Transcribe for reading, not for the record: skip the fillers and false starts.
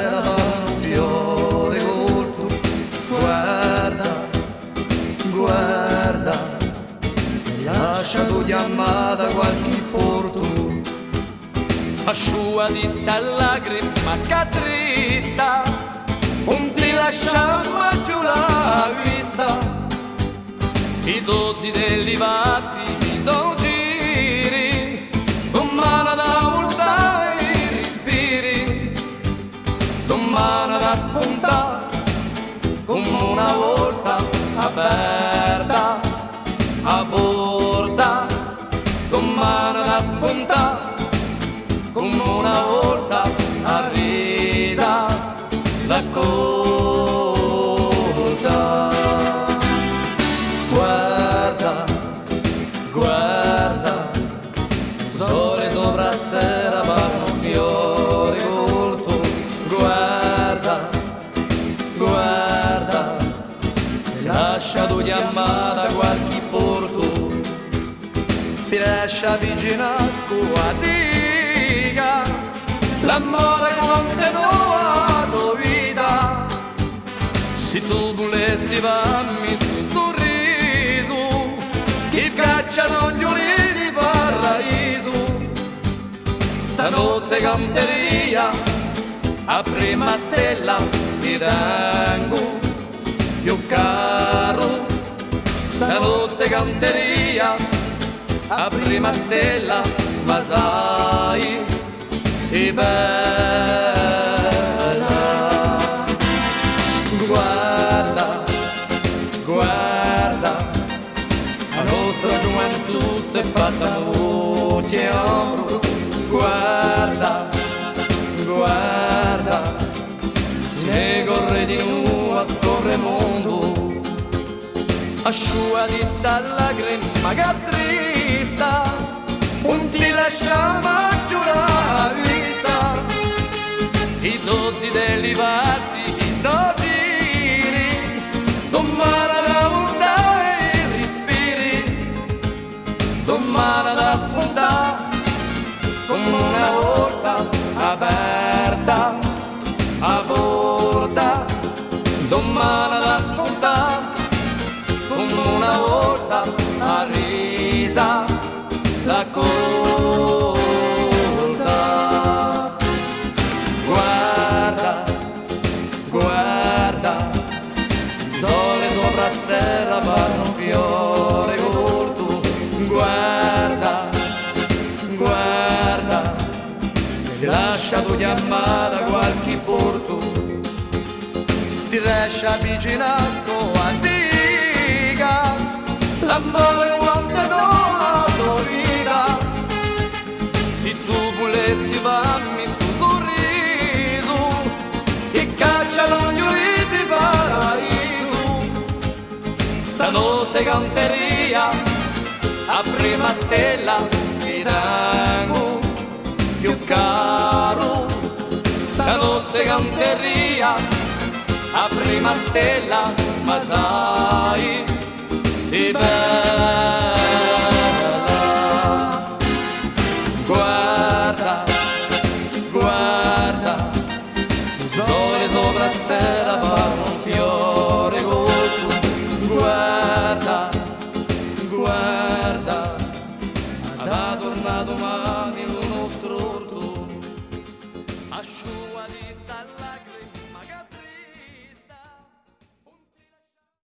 sera va un fiore corto, guarda, guarda, se lasciato chiamata qualche porto, asciua di lacrima che trista, non ti lasciamo più la vista, i dozzi degli vatti mi son giri, con mano da voltare i respiri, con mano da spuntare, come una volta aperta a porta, con mano da spuntare, come una volta arrisa la corta. guarda, guarda, sole sopra sera vanno fiore corto, guarda, guarda, se lasciato chiamata qualche porto, ti lascia vicino a diga, l'amore continua tua vita, se tu volessi farmi su sorriso, che cacciano gli ulivi di paradiso, stanotte canteria, a prima stella ti tengo più caro, stanotte canteria, a prima stella, ma sai, si bella. Guarda, guarda, la nostra gioventù si è fatta molti ombro, guarda, guarda, se ne corre di nuovo a scorre mondo, asciua di lacrima che trista, non ti lasciamo più la vista, i dozzi degli vatti i soggiri, domani da voltare i respiri, domani da spuntare, come una volta aperta a porta, domani da spuntare, come una volta arrisa la corta. Guarda, guarda, sole sopra sera fanno un fiore corto, guarda, guarda, se lasciato chiamata qualche porto, ti lascia vicinato a diga, l'amore quanto no tua vita, se tu volessi farmi su sorriso, che cacciano gli ulivi di paradiso, stanotte canteria, a prima stella ti tengo più caro, stanotte canteria, a prima stella, ma sai, si bella. Guarda, guarda, sole sopra sera fanno un fiore corto, guarda, guarda, da tornato domani l'uno storto, asciua di